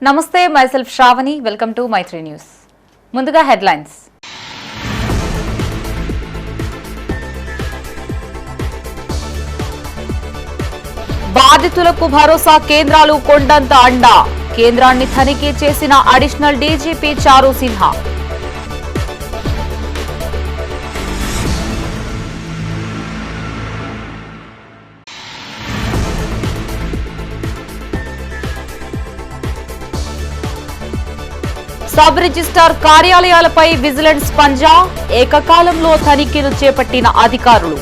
నమస్తే, myself Shravani. Welcome to Maitri news. ముందుగా headlines. బాధితులకు భరోసా కేంద్రాలు కొండంత అండా. కేంద్రాన్ని తనిఖీ చేసిన అడిషనల్ డీజీపీ చారు సిన్హా. సబ్ రిజిస్టార్ కార్యాలయాలపై విజిలెన్స్ పంజా. ఏకకాలంలో తనిఖీలు చేపట్టిన అధికారులు.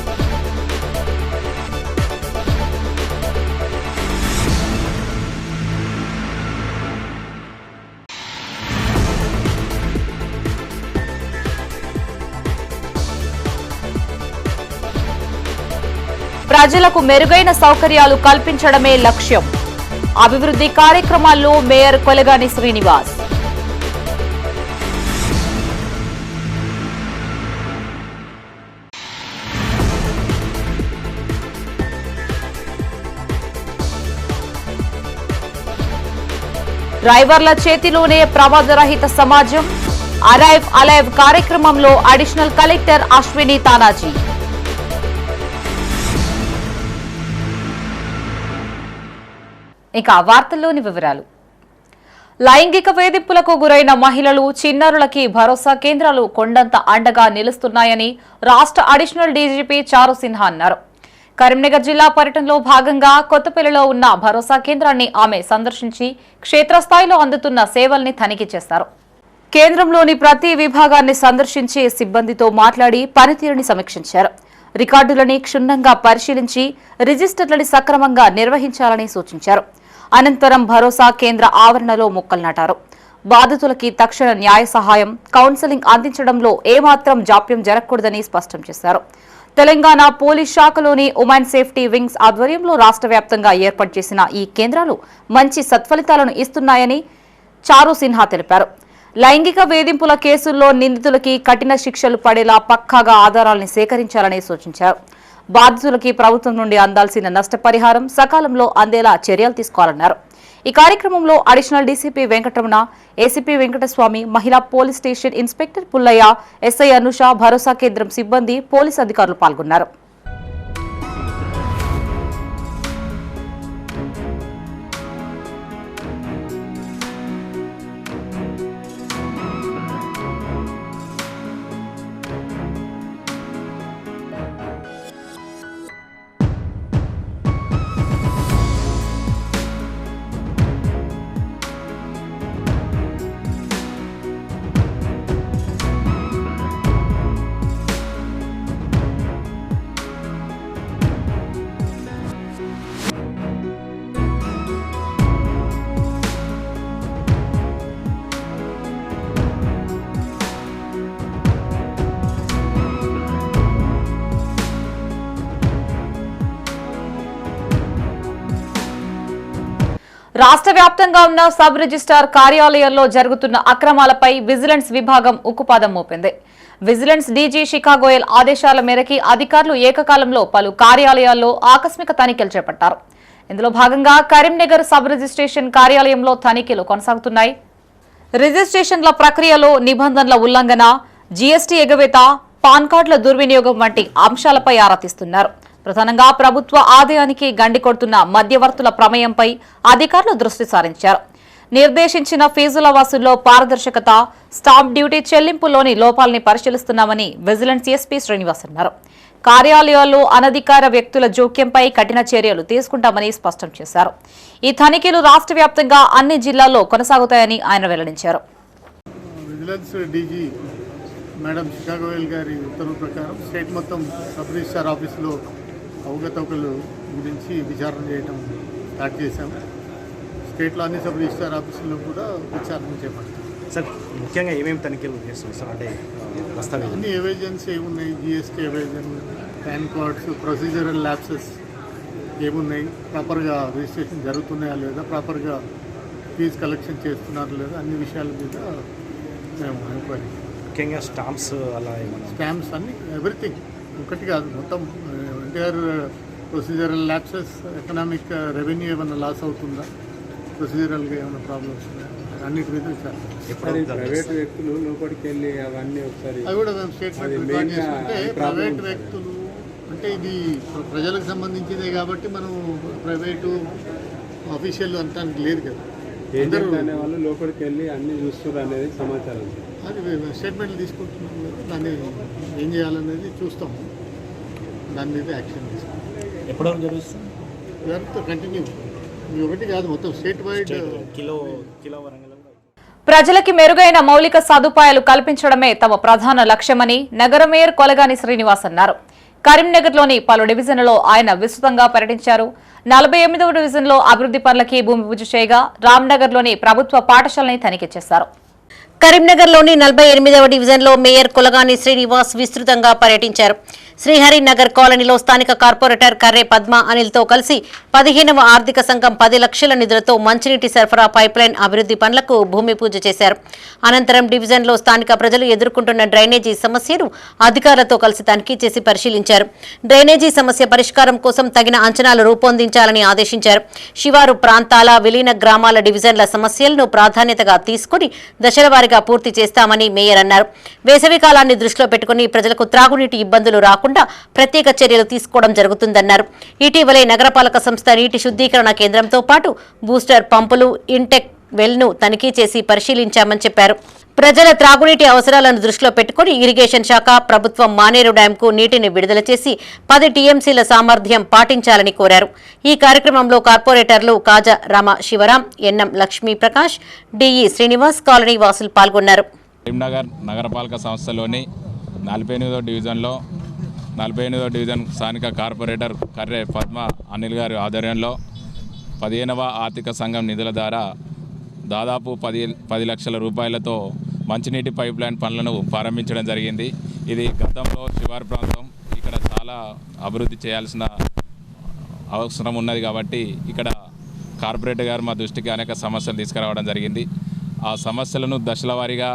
ప్రజలకు మెరుగైన సౌకర్యాలు కల్పించడమే లక్ష్యం. అభివృద్ధి కార్యక్రమాల్లో మేయర్ కొలగాని శ్రీనివాస్. డ్రైవర్ల చేతిలోనే ప్రమాదరహిత సమాజం. అరైవ్ అలైవ్ కార్యక్రమంలో అడిషనల్ కలెక్టర్ అశ్విని తానాజీ. ఇక వార్తల్లోని వివరాలు. లైంగిక వేధింపులకు గురైన మహిళలు, చిన్నారులకి భరోసా కేంద్రాలు కొండంత అండగా నిలుస్తున్నాయని రాష్ట్ర అడిషనల్ డీజీపీ చారు సిన్హా అన్నారు. కరీంనగర్ జిల్లా పర్యటనలో భాగంగా కొత్తపల్లిలో ఉన్న భరోసా కేంద్రాన్ని ఆమె సందర్శించి క్షేత్రస్థాయిలో అందుతున్న సేవల్ని తనిఖీ చేశారు. కేంద్రంలోని ప్రతి విభాగాన్ని సందర్శించి సిబ్బందితో మాట్లాడి పనితీరుని సమీక్షించారు. రికార్డులని క్షుణ్ణంగా పరిశీలించి రిజిస్టర్లని సక్రమంగా నిర్వహించాలని సూచించారు. అనంతరం భరోసా కేంద్ర ఆవరణలో మొక్కలు నాటారు. బాధితులకి తక్షణ న్యాయ సహాయం, కౌన్సెలింగ్ అందించడంలో ఏమాత్రం జాప్యం జరగకూడదని స్పష్టం చేశారు. తెలంగాణ పోలీస్ శాఖలోని ఉమెన్ సేఫ్టీ వింగ్స్ ఆధ్వర్యంలో రాష్ట్ర వ్యాప్తంగా ఏర్పాటు చేసిన ఈ కేంద్రాలు మంచి సత్ఫలితాలను ఇస్తున్నాయని చారు సిన్హా తెలిపారు. లైంగిక వేధింపుల కేసుల్లో నిందితులకి కఠిన శిక్షలు పడేలా పక్కాగా ఆధారాలను సేకరించాలని సూచించారు. బాధితులకి ప్రభుత్వం నుండి అందాల్సిన నష్టపరిహారం సకాలంలో అందేలా చర్యలు తీసుకోవాలన్నారు. ఈ కార్యక్రమంలో additional DCP Venkataramana, ACP Venkataswamy, మహిళా police station inspector Pullaiah, SI Anusha, భరోసా కేంద్రం సిబ్బంది, పోలీసు అధికారులు పాల్గొన్నారు. రాష్ట్ర వ్యాప్తంగా ఉన్న సబ్ రిజిస్టార్ కార్యాలయాల్లో జరుగుతున్న అక్రమాలపై విజిలెన్స్ విభాగం ఉక్కుపాదం మోపింది. విజిలెన్స్ డీజీ శిఖా గోయల్ ఆదేశాల మేరకు అధికారులు ఏకకాలంలో పలు కార్యాలయాల్లో ఆకస్మిక తనిఖీలు చేపట్టారు. ఇందులో భాగంగా కరీంనగర్ సబ్ రిజిస్ట్రేషన్ కార్యాలయంలో తనిఖీలు కొనసాగుతున్నాయి. రిజిస్ట్రేషన్ల ప్రక్రియలో నిబంధనల ఉల్లంఘన, జీఎస్టీ ఎగవేత, పాన్ కార్డుల దుర్వినియోగం వంటి అంశాలపై ఆరా తీస్తున్నారు. ప్రధానంగా ప్రభుత్వ ఆదాయానికి గండి కొడుతున్న మధ్యవర్తుల ప్రమేయంపై అధికారులు దృష్టి సారించారు. నిర్దేశించిన ఫీజుల వసూల్లో పారదర్శకత, స్టాంప్ డ్యూటీ చెల్లింపులోని లోపాలని పరిశీలిస్తున్నామని విజిలెన్స్ ఎస్పీ శ్రీనివాస్ అన్నారు. కార్యాలయాల్లో అనధికార వ్యక్తుల జోక్యంపై కఠిన చర్యలు తీసుకుంటామని స్పష్టం చేశారు. ఈ తనిఖీలు రాష్ట్ర వ్యాప్తంగా అన్ని జిల్లాల్లో కొనసాగుతాయని ఆయన వెల్లడించారు. మేడం శిఖా గోయల్ గారి ఉత్తర్వు ప్రకారం స్టేట్ మొత్తం సబ్ రిజిస్టార్ ఆఫీసులో అవకతవకలు గురించి విచారణ చేయడం స్టార్ట్ చేశాము. స్టేట్లో అన్ని సబ్ రిజిస్టార్ ఆఫీసుల్లో కూడా విచారణ చేపడతాం. సార్, ముఖ్యంగా ఏమేమి తనిఖీలు చేస్తున్నాం సార్? అంటే అన్ని ఎవేజన్స్ ఏమున్నాయి, GST evasion, pan cards, procedural lapses ఏమున్నాయి, ప్రాపర్గా రిజిస్ట్రేషన్ జరుగుతున్నాయా లేదా, ప్రాపర్గా ఫీజు కలెక్షన్ చేస్తున్నారా లేదా, అన్ని విషయాల మీద మేము ఎంక్వైరీ. ముఖ్యంగా స్టాంప్స్ అలా ఏమన్నా? స్టాంప్స్ అన్ని ఎవ్రీథింగ్ ఒకటి కాదు, మొత్తం entire procedural lapses, economic revenue ఏమైనా లాస్ అవుతుందా, ప్రొసీజరల్గా ఏమైనా ప్రాబ్లమ్స్ ఉన్నాయా అన్నిటి మీద విచారణ. ప్రైవేట్ వ్యక్తులు లోపలికి వెళ్ళి అవన్నీ ఒకసారి అవి కూడా మేము స్టేట్మెంట్ రికార్డ్ చేసుకుంటే ప్రైవేట్ వ్యక్తులు అంటే ఇది ప్రజలకు సంబంధించిందే కాబట్టి మనం ప్రైవేటు అఫీషియల్ అంటానికి లేదు కదా. ఏజెంట్ అనే వాళ్ళు లోపలికి వెళ్ళి అన్ని చూస్తారు అనేది సమాచారం. అది స్టేట్మెంట్లు తీసుకుంటున్నాం కదా, దాన్ని ఏం చేయాలనేది చూస్తాము, దాని మీద యాక్షన్ తీసుకుంటాం. ఎప్పటివరకు జరుగుతుంది? ఇదంతా కంటిన్యూ, ఇది ఒకటి కాదు, మొత్తం స్టేట్ వైడ్ కిలో వరంగల్. ప్రజలకి మెరుగైన మౌలిక సదుపాయాలు కల్పించడమే తమ ప్రధాన లక్ష్యమని నగర మేయర్ కొలగాని శ్రీనివాస్ అన్నారు. కరీంనగర్లోని పలు డివిజన్లలో ఆయన విస్తృతంగా పర్యటించారు. 48వ డివిజన్లో అభివృద్ధి పనులకి భూమి పూజ చేయగా రామ్నగర్లోని ప్రభుత్వ పాఠశాలని తనిఖీ చేశారు. కరీంనగర్లోని 48వ డివిజన్లో మేయర్ కొలగాని శ్రీనివాస్ విస్తృతంగా పర్యటించారు. శ్రీహరినగర్ కాలనీలో స్థానిక కార్పొరేటర్ కర్రే పద్మ అనిల్తో కలిసి 15వ ఆర్థిక సంఘం 10 లక్షల నిధులతో మంచినీటి సరఫరా పైప్లైన్ అభివృద్ధి పనులకు భూమి పూజ చేశారు. అనంతరం డివిజన్లో స్థానిక ప్రజలు ఎదుర్కొంటున్న డ్రైనేజీ సమస్యను అధికారులతో కలిసి తనిఖీ చేసి పరిశీలించారు. డ్రైనేజీ సమస్య పరిష్కారం కోసం తగిన అంచనాలు రూపొందించాలని ఆదేశించారు. శివారు ప్రాంతాల విలీన గ్రామాల డివిజన్ల సమస్యలను ప్రాధాన్యతగా తీసుకుని దశలవారీగా పూర్తి చేస్తామని మేయర్ అన్నారు. వేసవి కాలాన్ని దృష్టిలో పెట్టుకుని ప్రజలకు త్రాగునీటి ఇబ్బందులు రాకుండా ప్రత్యేక చర్యలు తీసుకోవడం జరుగుతుందన్నారు. ఇటీవలే నగరపాలక సంస్థ నీటి శుద్ధీకరణ కేంద్రంతో పాటు బూస్టర్ పంపులు, ఇంటెక్ వెల్ను తనిఖీ చేసి పరిశీలించామని చెప్పారు. ప్రజల త్రాగునీటి అవసరాలను దృష్టిలో పెట్టుకుని ఇరిగేషన్ శాఖ ప్రభుత్వం మానేరు డ్యాంకు నీటిని విడుదల చేసి 10 టీఎంసీల సామర్థ్యం పాటించాలని కోరారు. ఈ కార్యక్రమంలో కార్పొరేటర్లు Kaja Rama Sivaram, NM Lakshmi Prakash, DE Srinivas, colony వాసులు పాల్గొన్నారు. కరీంనగర్ నగరపాలక సంస్థలోని 48వ డివిజన్లో 48వ డివిజన్ స్థానిక కార్పొరేటర్ కర్రే పద్మ అనిల్ గారి ఆధ్వర్యంలో 15వ ఆర్థిక సంఘం నిధుల ద్వారా దాదాపు 10 లక్షల రూపాయలతో మంచినీటి పైప్లైన్ పనులను ప్రారంభించడం జరిగింది. ఇది గతంలో శివారు ప్రాంతం, ఇక్కడ చాలా అభివృద్ధి చేయాల్సిన అవసరం ఉన్నది కాబట్టి ఇక్కడ కార్పొరేటర్ గారు మా దృష్టికి అనేక సమస్యలు తీసుకురావడం జరిగింది. ఆ సమస్యలను దశల వారీగా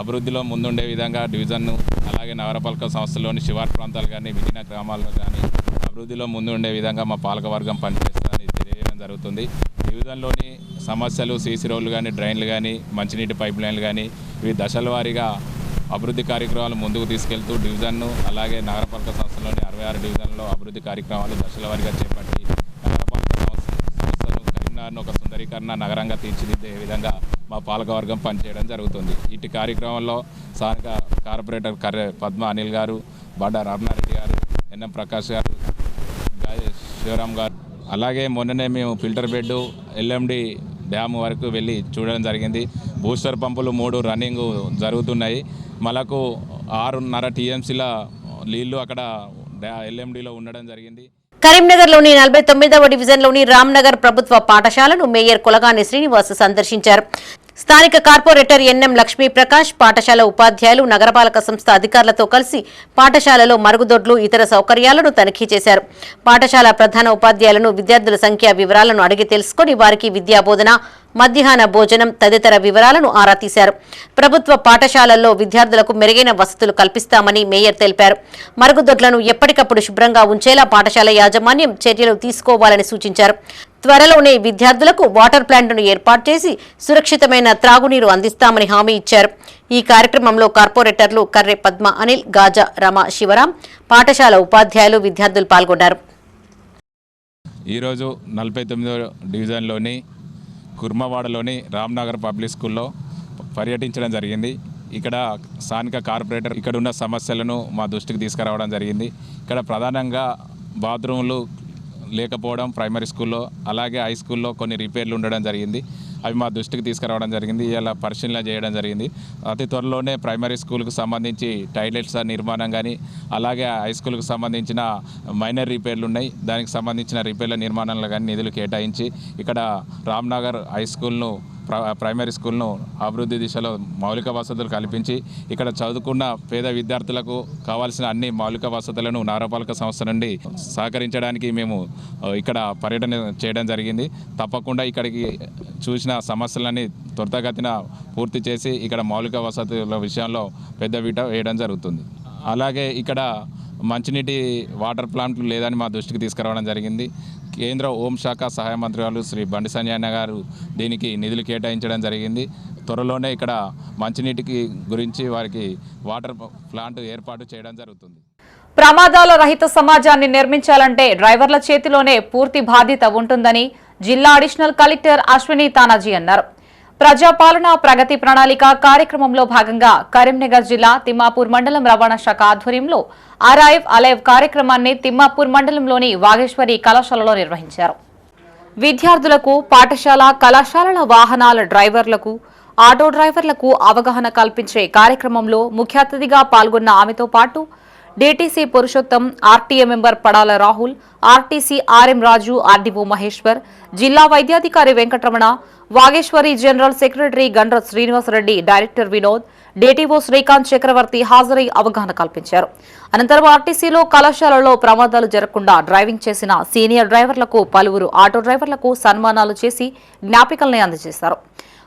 అభివృద్ధిలో ముందుండే విధంగా డివిజన్ను అలాగే నగరపాలక సంస్థలోని శివారు ప్రాంతాలు కానీ విలీన గ్రామాల్లో కానీ అభివృద్ధిలో ముందు ఉండే విధంగా మా పాలకవర్గం పనిచేస్తుందని తెలియజేయడం జరుగుతుంది. డివిజన్లోని సమస్యలు సీసీ రోడ్లు కానీ, డ్రైన్లు కానీ, మంచినీటి పైప్ లైన్లు కానీ ఇవి దశల వారీగా అభివృద్ధి కార్యక్రమాలు ముందుకు తీసుకెళ్తూ డివిజన్ను అలాగే నగరపాలక సంస్థలోని 66 డివిజన్లో అభివృద్ధి కార్యక్రమాలు దశల వారీగా చేపట్టి నగరపాలక సంస్థను కరీంనగర్ను ఒక సుందరీకరణ నగరంగా తీర్చిదిద్దే విధంగా మా పాలకవర్గం పనిచేయడం జరుగుతుంది. ఇటు కార్యక్రమంలో స్థానిక కార్పొరేటర్ కర్రే పద్మ అనిల్ గారు, బాడా రామనారెడ్డి గారు, ఎన్ఎం ప్రకాష్ గారు, శివరాం గారు, అలాగే మొన్ననే మేము ఫిల్టర్ బెడ్ ఎల్ఎండి డ్యామ్ వరకు వెళ్ళి చూడడం జరిగింది. బూస్టర్ పంపులు 3 రన్నింగ్ జరుగుతున్నాయి. మనకు 6.5 టీఎంసీల నీళ్లు అక్కడ ఎల్ఎండిలో ఉండడం జరిగింది. కరీంనగర్లోని 49వ డివిజన్లోని రామ్నగర్ ప్రభుత్వ పాఠశాలను మేయర్ కొలగాని శ్రీనివాస్ సందర్శించారు. స్థానిక కార్పొరేటర్ ఎన్ఎం లక్ష్మీ ప్రకాష్, పాఠశాల ఉపాధ్యాయులు, నగరపాలక సంస్థ అధికారులతో కలిసి పాఠశాలలో మరుగుదొడ్లు, ఇతర సౌకర్యాలను తనిఖీ చేశారు. పాఠశాల ప్రధాన ఉపాధ్యాయులను విద్యార్థుల సంఖ్య వివరాలను అడిగి తెలుసుకుని వారికి విద్యాబోధన, మధ్యాహ్న భోజనం తదితర వివరాలను ఆరా తీశారు. ప్రభుత్వ పాఠశాలల్లో విద్యార్థులకు మెరుగైన వసతులు కల్పిస్తామని మేయర్ తెలిపారు. మరుగుదొడ్లను ఎప్పటికప్పుడు శుభ్రంగా ఉంచేలా పాఠశాల యాజమాన్యం చర్యలు తీసుకోవాలని సూచించారు. త్వరలోనే విద్యార్థులకు వాటర్ ప్లాంట్ను ఏర్పాటు చేసి సురక్షితమైన త్రాగునీరు అందిస్తామని హామీ ఇచ్చారు. ఈ కార్యక్రమంలో కార్పొరేటర్లు కర్రే పద్మ అనిల్, గాజా రమ శివరాం, పాఠశాల ఉపాధ్యాయులు, విద్యార్థులు పాల్గొన్నారు. ఈరోజు 49వ డివిజన్లోని కుర్మవాడలోని రామ్నగర్ పబ్లిక్ స్కూల్లో పర్యటించడం జరిగింది. ఇక్కడ స్థానిక కార్పొరేటర్ ఇక్కడ ఉన్న సమస్యలను మా దృష్టికి తీసుకురావడం జరిగింది. ఇక్కడ ప్రధానంగా బాత్రూములు లేకపోవడం ప్రైమరీ స్కూల్లో, అలాగే హై స్కూల్లో కొన్ని రిపేర్లు ఉండడం జరిగింది. అవి మా దృష్టికి తీసుకురావడం జరిగింది. ఇలా పరిశీలన చేయడం జరిగింది. అతి త్వరలోనే ప్రైమరీ స్కూల్కు సంబంధించి టాయిలెట్స్ నిర్మాణం కానీ, అలాగే హై స్కూల్కు సంబంధించిన మైనర్ రిపేర్లు ఉన్నాయి. దానికి సంబంధించిన రిపేర్ల నిర్మాణంలో కానీ నిధులు కేటాయించి ఇక్కడ రామ్నగర్ హై స్కూల్ను, ప్రైమరీ స్కూల్ను అభివృద్ధి దిశలో మౌలిక వసతులు కల్పించి ఇక్కడ చదువుకున్న పేద విద్యార్థులకు కావాల్సిన అన్ని మౌలిక వసతులను నగరపాలక సంస్థ నుండి సహకరించడానికి మేము ఇక్కడ పర్యటన చేయడం జరిగింది. తప్పకుండా ఇక్కడికి చూసిన సమస్యలన్నీ త్వరితగతిన పూర్తి చేసి ఇక్కడ మౌలిక వసతుల విషయంలో పెద్ద పీట వేయడం జరుగుతుంది. అలాగే ఇక్కడ మంచినీటి వాటర్ ప్లాంట్లు లేదని మా దృష్టికి తీసుకురావడం జరిగింది. కేంద్ర హోంశాఖ సహాయ మంత్రి శ్రీ బండి సంజయ్ గారు దీనికి నిధులు కేటాయించడం జరిగింది. త్వరలోనే ఇక్కడ మంచినీటికి గురించి వారికి వాటర్ ప్లాంట్ ఏర్పాటు చేయడం జరుగుతుంది. ప్రమాదాల రహిత సమాజాన్ని నిర్మించాలంటే డ్రైవర్ల చేతిలోనే పూర్తి బాధ్యత ఉంటుందని జిల్లా అడిషనల్ కలెక్టర్ అశ్విని తానాజీ అన్నారు. ప్రజాపాలన ప్రగతి ప్రణాళిక కార్యక్రమంలో భాగంగా కరీంనగర్ జిల్లా తిమ్మాపూర్ మండలం రవాణా శాఖ ఆధ్వర్యంలో అరైవ్ అలైవ్ కార్యక్రమాన్ని తిమ్మాపూర్ మండలంలోని వాగేశ్వరి కళాశాలలో నిర్వహించారు. విద్యార్థులకు పాఠశాల కళాశాలల వాహనాల డ్రైవర్లకు ఆటో డ్రైవర్లకు అవగాహన కల్పించే కార్యక్రమంలో ముఖ్య అతిథిగా పాల్గొన్న ఆమెతో పాటు DTC Purushottam, RTA member Padala Rahul, RTC RM Raju, RDO Maheshwar, జిల్లా వైద్యాధికారి Venkataramana, Vageshwari general secretary Gandra Srinivasa Reddy, director Vinod, DTO Srikanth Chakravarthy హాజరై అవగాహన కల్పించారు. అనంతరం ఆర్టీసీలో కళాశాలలో ప్రమాదాలు జరగకుండా డ్రైవింగ్ చేసిన సీనియర్ డ్రైవర్లకు పలువురు ఆటో డ్రైవర్లకు సన్మానాలు చేసి జ్ఞాపికల్ని అందజేశారు.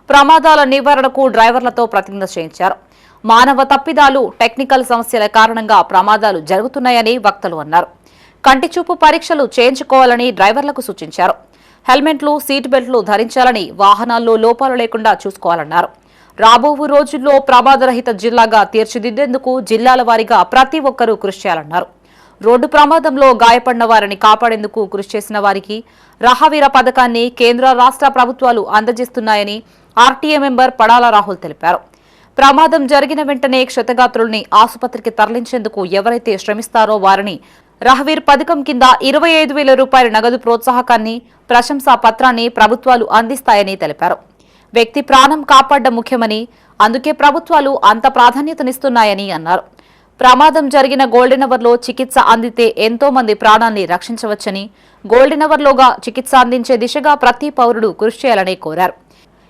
ప్రమాదాల నివారణకు డ్రైవర్లతో ప్రతిజ్ఞ చేయించారు. మానవ తప్పిదాలు, టెక్నికల్ సమస్యల కారణంగా ప్రమాదాలు జరుగుతున్నాయని వక్తలు అన్నారు. కంటిచూపు పరీక్షలు చేయించుకోవాలని డ్రైవర్లకు సూచించారు. హెల్మెట్లు, సీట్ బెల్ట్లు ధరించాలని, వాహనాల్లో లోపాలు లేకుండా చూసుకోవాలన్నారు. రాబో రోజుల్లో ప్రమాదరహిత జిల్లాగా తీర్చిదిద్దేందుకు జిల్లాల వారీగా ప్రతి ఒక్కరూ కృషి చేయాలన్నారు. రోడ్డు ప్రమాదంలో గాయపడిన వారిని కాపాడేందుకు కృషి చేసిన వారికి రహవీర పథకాన్ని కేంద్ర రాష్ట్ర ప్రభుత్వాలు అందజేస్తున్నాయని ఆర్టీఏ మెంబర్ పడాల రాహుల్ తెలిపారు. ప్రమాదం జరిగిన వెంటనే క్షతగాత్రుల్ని ఆసుపత్రికి తరలించేందుకు ఎవరైతే శ్రమిస్తారో వారిని రహవీర్ పథకం కింద 25,000 రూపాయల నగదు ప్రోత్సాహకాన్ని, ప్రశంసా పత్రాన్ని ప్రభుత్వాలు అందిస్తాయని తెలిపారు. వ్యక్తి ప్రాణం కాపాడడం ముఖ్యమని, అందుకే ప్రభుత్వాలు అంత ప్రాధాన్యతనిస్తున్నాయని అన్నారు. ప్రమాదం జరిగిన గోల్డెన్ అవర్లో చికిత్స అందితే ఎంతో మంది ప్రాణాన్ని రక్షించవచ్చని, గోల్డెన్ అవర్లోగా చికిత్స అందించే దిశగా ప్రతి పౌరుడు కృషి చేయాలని కోరారు.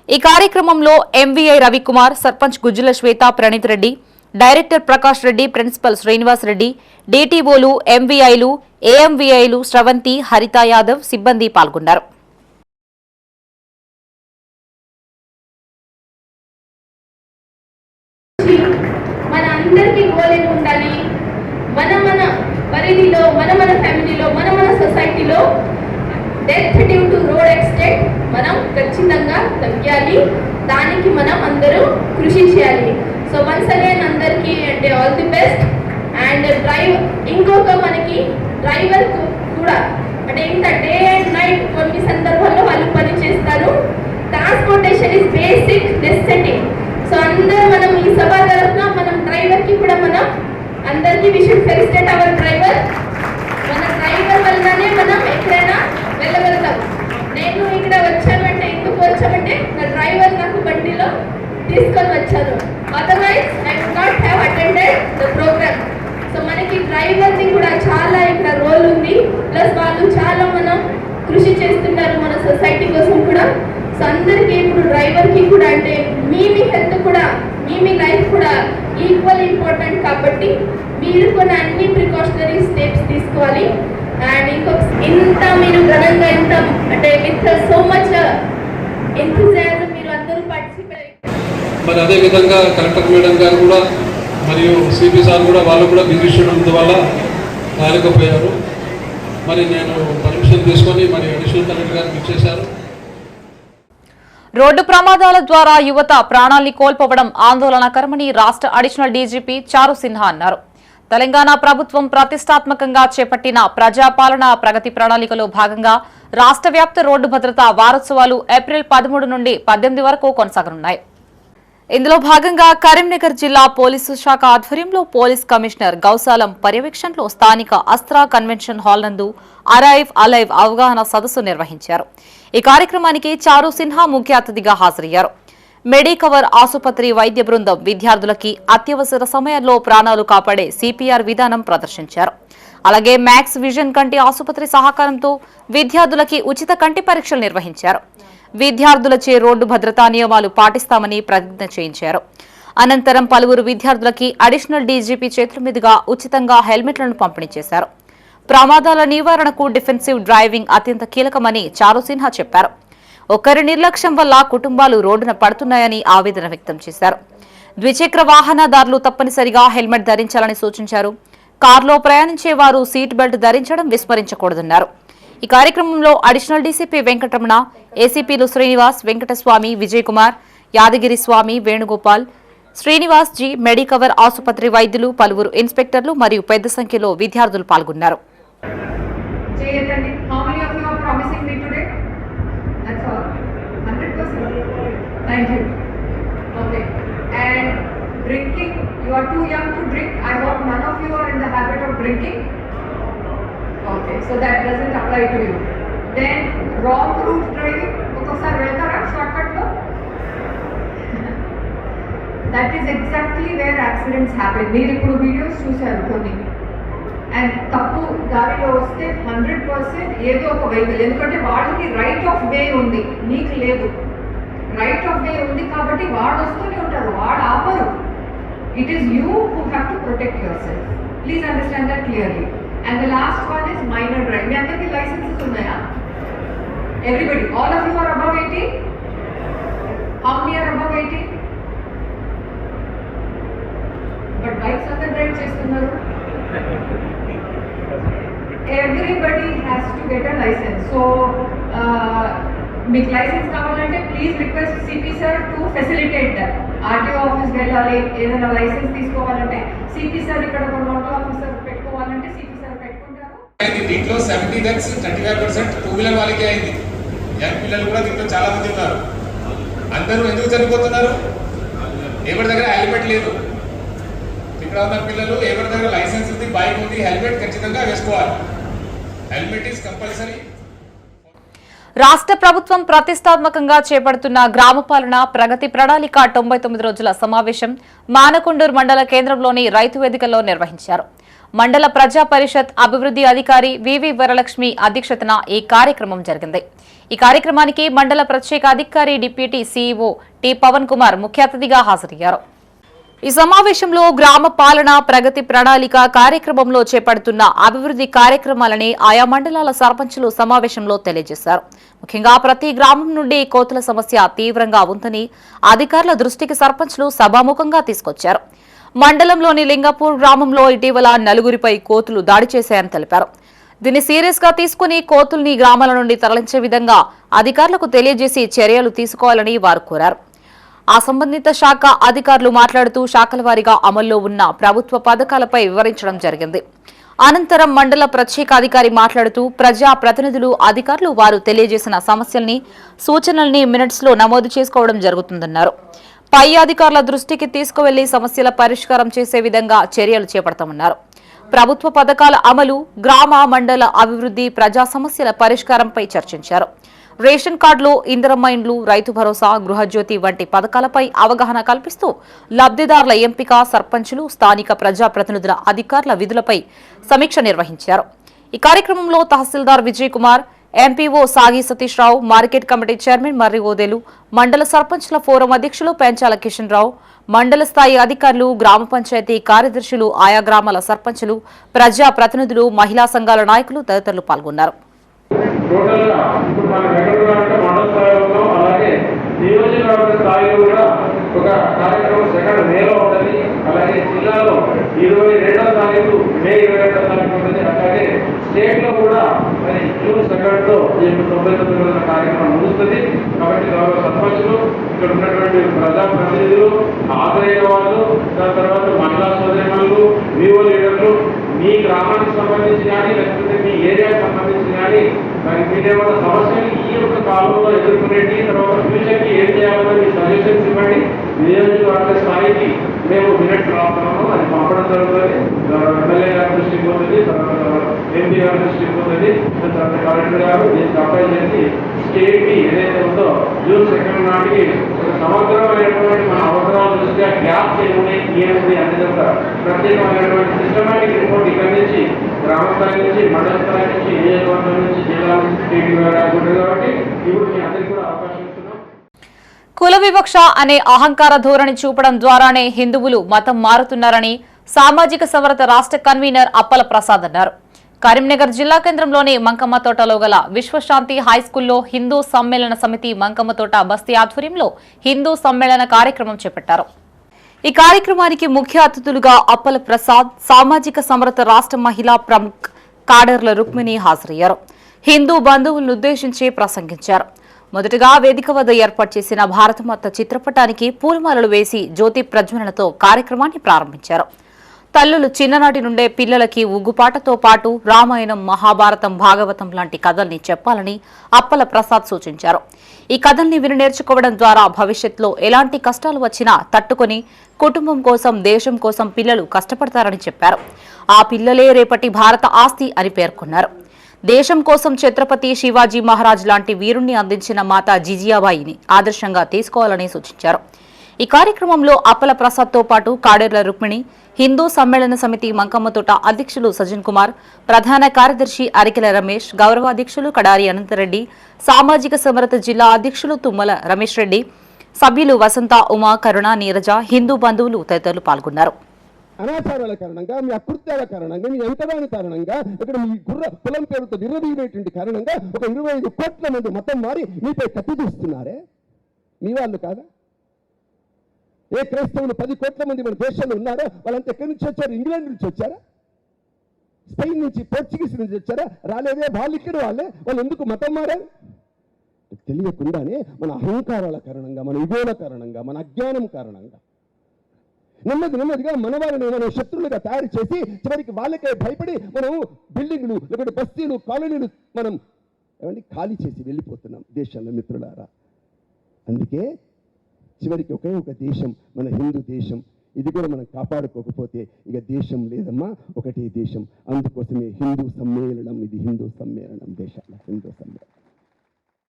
ఈ కార్యక్రమంలో ఎంవీఐ రవికుమార్, సర్పంచ్ గుజ్జుల శ్వేత ప్రణీత్ రెడ్డి, డైరెక్టర్ ప్రకాష్ రెడ్డి, ప్రిన్సిపల్ శ్రీనివాస్ రెడ్డి, డీటీఓలు, ఎంవీఐలు, ఏఎంవీఐలు శ్రవంతి, హరిత యాదవ్ సిబ్బంది పాల్గొన్నారు. మన అందరికీ గోల్ ఏమి ఉండాలి? మన పరిధిలో, మన ఫ్యామిలీలో, మన సొసైటీలో death due to road accident మనం ఖచ్చితంగా తగ్గాలి. దానికి మనం అందరూ కృషి చేయాలి. సో వన్స్ అగైన్ అందరికీ అంటే ఆల్ ది బెస్ట్. అండ్ ఇంకొక మనకి డ్రైవర్ కూడా అంటే ఇంత డే అండ్ నైట్ కొన్ని సందర్భాల్లో వాళ్ళు పని చేస్తారు. Transportation is basic necessity. So అందరూ మనం ఈ సభ తరఫున మనం డ్రైవర్కి కూడా మనం అందరికీ we should felicitate our driver. మన డ్రైవర్ వల్లనే మనం ఎక్కడైనా వెళ్ళగలుగుతాం. నేను ఇక్కడ వచ్చానంటే ఎందుకు వచ్చామంటే నా డ్రైవర్ నాకు బండిలో తీసుకొని వచ్చాను. Otherwise I would not have attended the programme. So మనకి డ్రైవర్ది కూడా చాలా ఇక్కడ రోల్ ఉంది. ప్లస్ వాళ్ళు చాలా మనం కృషి చేస్తున్నారు మన సొసైటీ కోసం కూడా. సో అందరికీ ఇప్పుడు డ్రైవర్కి కూడా అంటే మీ హెల్త్ కూడా మీ లైఫ్ కూడా ఈక్వల్ ఇంపార్టెంట్ కాబట్టి మీరు కూడా అన్ని ప్రికాషనరీ స్టెప్స్ తీసుకోవాలి. అండ్ ఇంకొక ఇంత మీరు ఘనంగా ఇంత అంటే విత్ సో మచ్ ఎంథూజియాజం మీరు అందరూ పార్టిసిపేట్. మరి అదేవిధంగా కలెక్టర్ మేడం గారు కూడా మరియు సిపి సార్ కూడా వాళ్ళు కూడా బిజీ షెడ్యూల్ వల్ల రాలేకపోయారు. మరి నేను పర్మిషన్ తీసుకొని మరి అడిషనల్ కలెక్టర్ గారు ఇచ్చేశారు. రోడ్డు ప్రమాదాల ద్వారా యువత ప్రాణాల్ని కోల్పోవడం ఆందోళనకరమని రాష్ట్ర అడిషనల్ డీజీపీ చారు సిన్హా అన్నారు. తెలంగాణ ప్రభుత్వం ప్రతిష్టాత్మకంగా చేపట్టిన ప్రజాపాలన ప్రగతి ప్రణాళికలో భాగంగా రాష్ట్ర వ్యాప్త రోడ్డు భద్రతా వారోత్సవాలు ఏప్రిల్ 13 నుండి 18 వరకు కొనసాగనున్నాయి. ఇందులో భాగంగా కరీంనగర్ జిల్లా పోలీసు శాఖ ఆధ్వర్యంలో పోలీస్ కమిషనర్ గౌసాలం పర్యవేక్షణలో స్థానిక అస్త్రా కన్వెన్షన్ హాల్ నందు అరైవ్ అలైవ్ అవగాహన సదస్సు నిర్వహించారు. ఈ కార్యక్రమానికి చారు సిన్హా ముఖ్య అతిథిగా హాజరయ్యారు. మెడికవర్ ఆసుపత్రి వైద్య బృందం విద్యార్థులకి అత్యవసర సమయాల్లో ప్రాణాలు కాపాడే సిపిఆర్ విధానం ప్రదర్శించారు. అలాగే మ్యాక్స్ విజన్ కంటి ఆసుపత్రి సహకారంతో విద్యార్థులకి ఉచిత కంటి పరీక్షలు నిర్వహించారు. విద్యార్థులచే రోడ్డు భద్రతా నియమాలు పాటిస్తామని ప్రతిజ్ఞ చేయించారు. అనంతరం పలువురు విద్యార్థులకి అడిషనల్ డీజీపీ చేతుల మీదుగా ఉచితంగా హెల్మెట్లను పంపిణీ చేశారు. ప్రమాదాల నివారణకు డిఫెన్సివ్ డ్రైవింగ్ అత్యంత కీలకమని చారు సిన్హా చెప్పారు. ఒకరి నిర్లక్ష్యం వల్ల కుటుంబాలు రోడ్డున పడుతున్నాయని ఆవేదన వ్యక్తం చేశారు. ద్విచక్ర వాహనదారులు తప్పనిసరిగా హెల్మెట్ ధరించాలని సూచించారు. కారులో ప్రయాణించే వారు సీట్ బెల్ట్ ధరించడం విస్మరించకూడదన్నారు. ఈ కార్యక్రమంలో అడిషనల్ డీసీపీ వెంకటరమణ, ఏసీపీలు శ్రీనివాస్, వెంకటస్వామి, విజయ్ కుమార్, యాదగిరి స్వామి, వేణుగోపాల్, శ్రీనివాస్ జీ, మెడికవర్ ఆసుపత్రి వైద్యులు, పలువురు ఇన్స్పెక్టర్లు మరియు పెద్ద సంఖ్యలో విద్యార్థులు పాల్గొన్నారు. Drinking, you are too young to drink. I hope none of you are in the habit of drinking. Okay, so that doesn't apply to you. Then wrong route driving. Okasar veltara shortcut lo. That is exactly where accidents happen. Meer ippudu videos chusaru konni. And tappu darilo vaste 100% ఏదో ఒక vehicle, ఎందుకంటే వాళ్ళకి right of way ఉంది, మీకు లేదు. Right of way ఉంది కాబట్టి వాడు వస్తూనే ఉంటారు, వాడు ఆపరు. It is you who have to protect yourself. Please understand that clearly. And the last one is minor driving. Me andarki licenses unnaya? Everybody, all of you are above 18? How many are above 18? But bikes under drive chestunnaru. Everybody has to get a license. So మీకు licence కావాలంటే please request CP sir to facilitate that. RTO ఆఫీస్కి వెళ్ళాలి, ఏదైనా licence తీసుకోవాలంటే CP sir ఇక్కడ ఒక nodal officer పెట్టుకోవాలంటే CP sir పెట్టుకుంటారు. దీంట్లో 70 deaths 35% టూ వీలర్ వాళ్ళకే అయింది. యంగ్ పిల్లలు కూడా దీంట్లో చాలా మంది ఉన్నారు. అందరూ ఎందుకు చనిపోతున్నారు? ఎవరి దగ్గర హెల్మెట్ లేదు. ఇక్కడ ఉన్న పిల్లలు ఎవరి దగ్గర లైసెన్స్ ఉంది, బైక్ ఉంది, హెల్మెట్ ఖచ్చితంగా వేసుకోవాలి. Helmet is compulsory. రాష్ట్ర ప్రభుత్వం ప్రతిష్టాత్మకంగా చేపడుతున్న గ్రామ పాలన ప్రగతి ప్రణాళిక 99 రోజుల సమావేశం మానకొండూరు మండల కేంద్రంలోని రైతు వేదికలో నిర్వహించారు. మండల ప్రజా పరిషత్ అభివృద్ధి అధికారి వివి వరలక్ష్మి అధ్యక్షతన ఈ కార్యక్రమం జరిగింది. ఈ కార్యక్రమానికి మండల ప్రత్యేక అధికారి deputy CEO T Pavan Kumar ముఖ్య అతిథిగా హాజరయ్యారు. ఈ సమావేశంలో గ్రామ పాలన ప్రగతి ప్రణాళిక కార్యక్రమంలో చేపడుతున్న అభివృద్ధి కార్యక్రమాలని ఆయా మండలాల సర్పంచులు సమావేశంలో తెలియజేశారు. ముఖ్యంగా ప్రతి గ్రామం నుండి కోతుల సమస్య తీవ్రంగా ఉందని అధికారుల దృష్టికి సర్పంచులు సభాముఖంగా తీసుకొచ్చారు. మండలంలోని లింగపూర్ గ్రామంలో ఇటీవల 4గురిపై కోతులు దాడి చేశాయని తెలిపారు. దీన్ని సీరియస్ గా తీసుకుని కోతుల్ని గ్రామాల నుండి తరలించే విధంగా అధికారులకు తెలియజేసి చర్యలు తీసుకోవాలని వారు కోరారు. ఆ సంబంధిత శాఖ అధికారులు మాట్లాడుతూ శాఖల వారీగా అమల్లో ఉన్న ప్రభుత్వ పథకాలపై వివరించడం జరిగింది. అనంతరం మండల ప్రత్యేక అధికారి మాట్లాడుతూ ప్రజా ప్రతినిధులు అధికారులు వారు తెలియజేసిన సమస్యల్ని సూచనల్ని మినిట్స్ లో నమోదు చేసుకోవడం జరుగుతుందన్నారు. పై అధికారుల దృష్టికి తీసుకువెళ్లి సమస్యల పరిష్కారం చేసే విధంగా చర్యలు చేపడతామన్నారు. ప్రభుత్వ పథకాల అమలు, గ్రామ మండల అభివృద్ధి, ప్రజా సమస్యల పరిష్కారంపై చర్చించారు. రేషన్ కార్డులు, ఇందిరమ్మ ఇండ్లు, రైతు భరోసా, గృహజ్యోతి వంటి పథకాలపై అవగాహన కల్పిస్తూ లబ్ధిదారుల ఎంపిక, సర్పంచులు, స్థానిక ప్రజాప్రతినిధుల అధికారుల విధులపై సమీక్ష నిర్వహించారు. ఈ కార్యక్రమంలో తహసీల్దార్ విజయ్ కుమార్, ఎంపీఓ సాగి సతీష్ రావు, మార్కెట్ కమిటీ చైర్మన్ మర్రి ఓదేలు, మండల సర్పంచుల ఫోరం అధ్యక్షులు పెంచాల కిషన్ రావు, మండల స్థాయి అధికారులు, గ్రామ పంచాయతీ కార్యదర్శులు, ఆయా గ్రామాల సర్పంచులు, ప్రజా ప్రతినిధులు, మహిళా సంఘాల నాయకులు తదితరులు పాల్గొన్నారు. టోటల్గా ఇప్పుడు మనం ఎక్కడ అంటే మండల స్థాయిలో అలాగే నియోజకవర్గ స్థాయిలో కూడా ఒక కార్యక్రమం సెకండ్ మేలో ఉంటుంది. అలాగే జిల్లాలో 22వ తారీఖు మే 22వ తారీఖు ఉంటుంది. అలాగే స్టేట్లో కూడా మరి జూన్ 2తో 99 రోజుల కార్యక్రమం ముగుస్తుంది. కాబట్టి గౌరవ సర్పంచులు, ఇక్కడ ఉన్నటువంటి ప్రజాప్రతినిధులు, హాజరైన వాళ్ళు, దాని తర్వాత మహిళా సోదరిమణులు, వివో లీడర్లు, మీ గ్రామానికి సంబంధించి కానీ లేకపోతే మీ ఏరియాకి సంబంధించి కానీ మరి మీరేమైనా సమస్యలు ఈ యొక్క కాలంలో ఎదుర్కొనేటి, తర్వాత ఫ్యూచర్కి ఏం చేయాలో మీ సజెషన్స్ ఇవ్వండి. నియోజకవర్గ స్థాయికి మేము మినిట్ రాస్తున్నాము, అది పంపడం జరుగుతుంది. ఎమ్మెల్యే గారి దృష్టికి పోతుంది, తర్వాత ఎంపీ గారి దృష్టికి పోతుంది, తర్వాత కలెక్టర్ గారు దీనికి అప్లై చేసి స్టేట్కి ఏదైతే ఉందో జూన్ 2 నాటికి ఒక సమగ్రమైనటువంటి మన అవసరాల దృష్ట్యా గ్యాప్స్ ఏముంది అనేది ఒక ప్రత్యేకమైనటువంటి సిస్టమాటిక్ రిపోర్ట్ ఇక్కడి నుంచి గ్రామ స్థాయి నుంచి, మండల స్థాయి నుంచి, నియోజకవర్గం నుంచి, జిల్లా నుంచి స్టేట్ ఉంటుంది. కాబట్టి ఇప్పుడు మీ అందరికీ కూడా అవకాశం ఇస్తున్నాం. కుల వివక్ష అనే అహంకార ధోరణి చూపడం ద్వారానే హిందువులు మతం మారుతున్నారని సామాజిక సమరత రాష్ట్ర కన్వీనర్ అప్పల ప్రసాద్ అన్నారు. కరీంనగర్ జిల్లా కేంద్రంలోని మంకమ్మతోటలో గల విశ్వశాంతి హైస్కూల్లో హిందూ సమ్మేళన సమితి మంకమ్మతోట బస్తీ ఆధ్వర్యంలో హిందూ సమ్మేళన కార్యక్రమం చేపట్టారు. ఈ కార్యక్రమానికి ముఖ్య అతిథులుగా అప్పల ప్రసాద్, సామాజిక సమరత రాష్ట్ర మహిళా ప్రముఖ్ కాడర్ల రుక్మిణి హాజరయ్యారు. హిందూ బంధువులను ఉద్దేశించి ప్రసంగించారు. మొదటగా వేదిక వద్ద ఏర్పాటు చేసిన భారతమాత చిత్రపటానికి పూలమాలలు వేసి జ్యోతి ప్రజ్వలనతో కార్యక్రమాన్ని ప్రారంభించారు. తల్లులు చిన్ననాటి నుండే పిల్లలకి ఉగ్గుపాటతో పాటు రామాయణం, మహాభారతం, భాగవతం లాంటి కథల్ని చెప్పాలని అప్పల ప్రసాద్ సూచించారు. ఈ కథల్ని విని నేర్చుకోవడం ద్వారా భవిష్యత్తులో ఎలాంటి కష్టాలు వచ్చినా తట్టుకొని కుటుంబం కోసం, దేశం కోసం పిల్లలు కష్టపడతారని చెప్పారు. ఆ పిల్లలే రేపటి భారత ఆస్తి అని పేర్కొన్నారు. దేశం కోసం ఛత్రపతి శివాజీ మహారాజ్ లాంటి వీరుణ్ణి అందించిన మాతా జిజియాబాయిని ఆదర్శంగా తీసుకోవాలని సూచించారు. ఈ కార్యక్రమంలో అప్పల ప్రసాద్తో పాటు కాడేర్ల రుక్మిణి, హిందూ సమ్మేళన సమితి మంకమ్మతోట అధ్యక్షులు సజ్జన్ కుమార్, ప్రధాన కార్యదర్శి అరికెల రమేష్, గౌరవాధ్యక్షులు కడారి అనంతరెడ్డి, సామాజిక సమరత జిల్లా అధ్యక్షులు తుమ్మల రమేష్ రెడ్డి, సభ్యులు వసంత, ఉమా, కరుణ, నీరజ, హిందూ బంధువులు తదితరులు పాల్గొన్నారు. అనాచారాల కారణంగా, మీ అకృత్యాల కారణంగా, మీ ఎంతదాని కారణంగా, ఇక్కడ మీ కులం పేరుతో విర్రదీయటువంటి కారణంగా ఒక 25 కోట్ల మంది మతం మారి మీపై కత్తి తీస్తున్నారే, మీ వాళ్ళు కాదా? ఏ క్రైస్తవులు 10 కోట్ల మంది మన దేశంలో ఉన్నారో వాళ్ళంతా ఎక్కడి నుంచి వచ్చారు? ఇంగ్లాండ్ నుంచి వచ్చారా? స్పెయిన్ నుంచి, పోర్చుగీస్ నుంచి వచ్చారా? రాలేదే. వాళ్ళు ఇక్కడ వాళ్ళు ఎందుకు మతం మారారు? తెలియకుండానే మన అహంకారాల కారణంగా, మన ఇగోల కారణంగా, మన అజ్ఞానం కారణంగా నెమ్మదిగా మన వారిని మనం శత్రువులుగా తయారు చేసి చివరికి వాళ్ళకే భయపడి మనం బిల్డింగ్లు, లేకపోతే బస్తీలు, కాలనీలు మనం ఖాళీ చేసి వెళ్ళిపోతున్నాం దేశంలో. మిత్రులారా, అందుకే చివరికి ఒకే ఒక దేశం, మన హిందూ దేశం. ఇది కూడా మనం కాపాడుకోకపోతే ఇక దేశం లేదమ్మా, ఒకటే దేశం. అందుకోసమే హిందూ సమ్మేళనం. ఇది హిందూ సమ్మేళనం, దేశాల హిందూ సమ్మేళనం.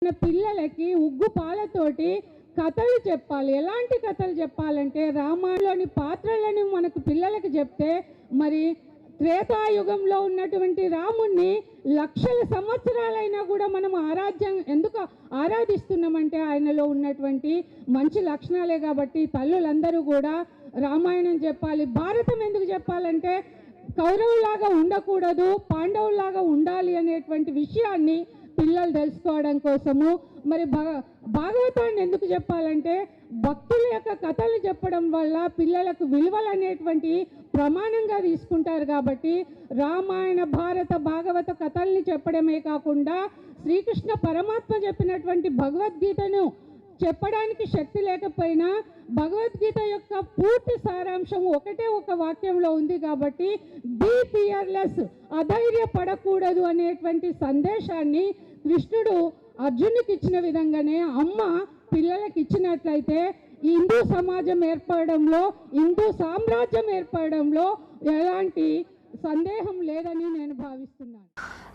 మన పిల్లలకి ఉగ్గు పాలతోటి కథలు చెప్పాలి. ఎలాంటి కథలు చెప్పాలంటే రామాయణంలోని పాత్రలను మనకు పిల్లలకి చెప్తే, మరి త్రేతాయుగంలో ఉన్నటువంటి రాముణ్ణి లక్షల సంవత్సరాలైనా కూడా మనం ఎందుకు ఆరాధిస్తున్నామంటే ఆయనలో ఉన్నటువంటి మంచి లక్షణాలే. కాబట్టి తల్లులందరూ కూడా రామాయణం చెప్పాలి. భారతం ఎందుకు చెప్పాలంటే కౌరవులాగా ఉండకూడదు, పాండవులాగా ఉండాలి అనేటువంటి విషయాన్ని పిల్లలు తెలుసుకోవడం కోసము. మరి భాగవతాన్ని ఎందుకు చెప్పాలంటే భక్తుల యొక్క కథలు చెప్పడం వల్ల పిల్లలకు విలువలు అనేటువంటి ప్రమాణంగా తీసుకుంటారు. కాబట్టి రామాయణ, భారత, భాగవత కథల్ని చెప్పడమే కాకుండా శ్రీకృష్ణ పరమాత్మ చెప్పినటువంటి భగవద్గీతను చెప్పడానికి శక్తి లేకపోయినా భగవద్గీత యొక్క పూర్తి సారాంశం ఒకటే ఒక వాక్యంలో ఉంది. కాబట్టి బీ ఫియర్లెస్, అధైర్యపడకూడదు అనేటువంటి సందేశాన్ని కృష్ణుడు అర్జునుడికి ఇచ్చిన విధంగానే అమ్మ పిల్లలకి ఇచ్చినట్లయితే హిందూ సమాజం ఏర్పడడంలో, హిందూ సామ్రాజ్యం ఏర్పడడంలో ఎలాంటి సందేహం లేదని నేను భావిస్తున్నాను.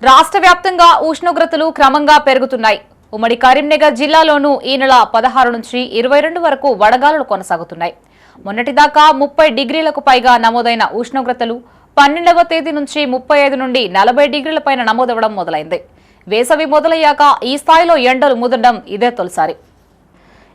రాష్ట్ర వ్యాప్తంగా ఉష్ణోగ్రతలు క్రమంగా పెరుగుతున్నాయి. ఉమ్మడి కరీంనగర్ జిల్లాలోనూ ఈ నెల 16 నుంచి 22 వరకు వడగాలులు కొనసాగుతున్నాయి. మొన్నటిదాకా 30 డిగ్రీలకు పైగా నమోదైన ఉష్ణోగ్రతలు 12వ తేదీ నుంచి 35 నుండి 40 డిగ్రీల పైన నమోదవడం మొదలైంది. వేసవి మొదలయ్యాక ఈ స్థాయిలో ఎండలు ముదడం ఇదే తొలిసారి.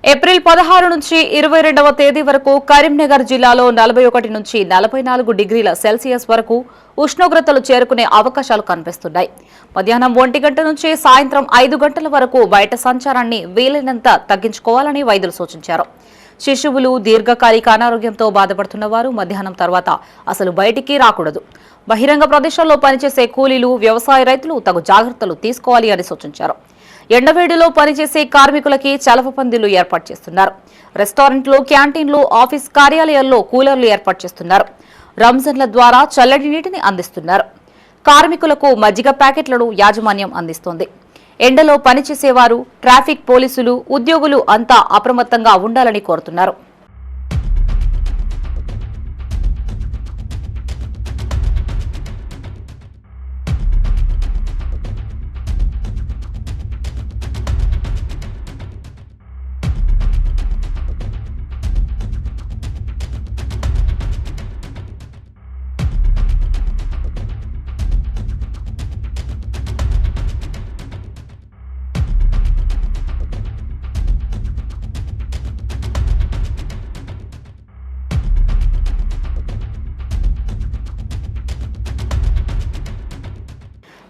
ఏప్రిల్ 16 నుంచి 22వ తేదీ వరకు కరీంనగర్ జిల్లాలో 41 నుంచి 44 డిగ్రీల సెల్సియస్ వరకు ఉష్ణోగ్రతలు చేరుకునే అవకాశాలు కనిపిస్తున్నాయి. మధ్యాహ్నం 1 గంట నుంచి సాయంత్రం 5 గంటల వరకు బయట సంచారాన్ని వీలైనంత తగ్గించుకోవాలని వైద్యులు సూచించారు. శిశువులు, దీర్ఘకాలిక అనారోగ్యంతో బాధపడుతున్న వారు మధ్యాహ్నం తర్వాత అసలు బయటికి రాకూడదు. బహిరంగ ప్రదేశాల్లో పనిచేసే కూలీలు, వ్యవసాయ రైతులు తగు జాగ్రత్తలు తీసుకోవాలి అని సూచించారు. ఎండవేడిలో పనిచేసే కార్మికులకి చలవ పందిళ్లు ఏర్పాటు చేస్తున్నారు. రెస్టారెంట్లు, క్యాంటీన్లు, ఆఫీస్ కార్యాలయాల్లో కూలర్లు ఏర్పాటు చేస్తున్నారు. రంజాన్ల ద్వారా చల్లటి నీటిని అందిస్తున్నారు. కార్మికులకు మజ్జిగ ప్యాకెట్లను యాజమాన్యం అందిస్తోంది. ఎండలో పనిచేసేవారు, ట్రాఫిక్ పోలీసులు, ఉద్యోగులు అంతా అప్రమత్తంగా ఉండాలని కోరుతున్నారు.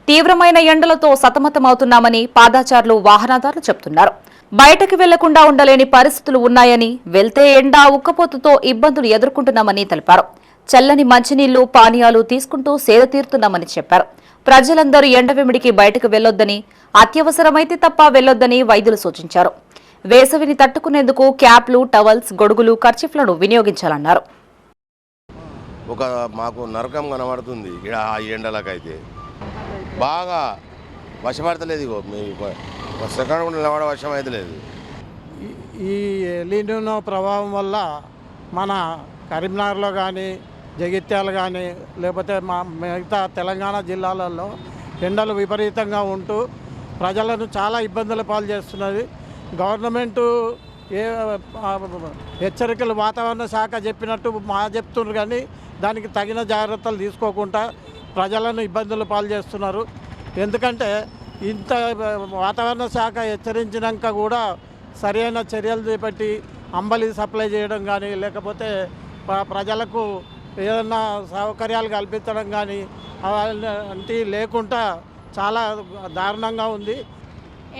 తీవ్రమైన ఎండలతో సతమతమవుతున్నామని పాదాచారులు, వాహనదారులు చెబుతున్నారు. బయటకు వెళ్లకుండా ఉండలేని పరిస్థితులు ఉన్నాయని, వెళ్తే ఎండ, ఉక్కపోతతో ఇబ్బందులు ఎదుర్కొంటున్నామని తెలిపారు. చల్లని మంచినీళ్లు, పానీయాలు తీసుకుంటూ సేద తీరుతున్నామని చెప్పారు. ప్రజలందరూ ఎండవేమిడికి బయటకు వెళ్లొద్దని, అత్యవసరమైతే తప్ప వెళ్లొద్దని వైద్యులు సూచించారు. వేసవిని తట్టుకునేందుకు క్యాప్లు, టవల్స్, గొడుగులు, కర్చీఫ్లను వినియోగించాలన్నారు. మాకు నరకం కనబడుతుంది ఇక్కడ ఆ ఎండలకైతే బాగా వశపడతలేదు. ఇగో మీ సెకండ్ కూడా నిలబడ వశం అయితే లేదు. ఈ ఎలినో ప్రభావం వల్ల మన కరీంనగర్లో కానీ, జగిత్యాల కానీ, లేకపోతే మిగతా తెలంగాణ జిల్లాలలో ఎండలు విపరీతంగా ఉంటూ ప్రజలను చాలా ఇబ్బందుల పాలు చేస్తున్నది. గవర్నమెంటు హెచ్చరికలు వాతావరణ శాఖ చెప్పినట్టు చెప్తున్నారు, కానీ దానికి తగిన జాగ్రత్తలు తీసుకోకుండా ప్రజలను ఇబ్బందులు పాలు చేస్తున్నారు. ఎందుకంటే ఇంత వాతావరణ శాఖ హెచ్చరించినాక కూడా సరైన చర్యలు చేపట్టి అంబలి సప్లై చేయడం కానీ, లేకపోతే ప్రజలకు ఏదన్నా సౌకర్యాలు కల్పించడం కానీ అలాంటి లేకుండా చాలా దారుణంగా ఉంది.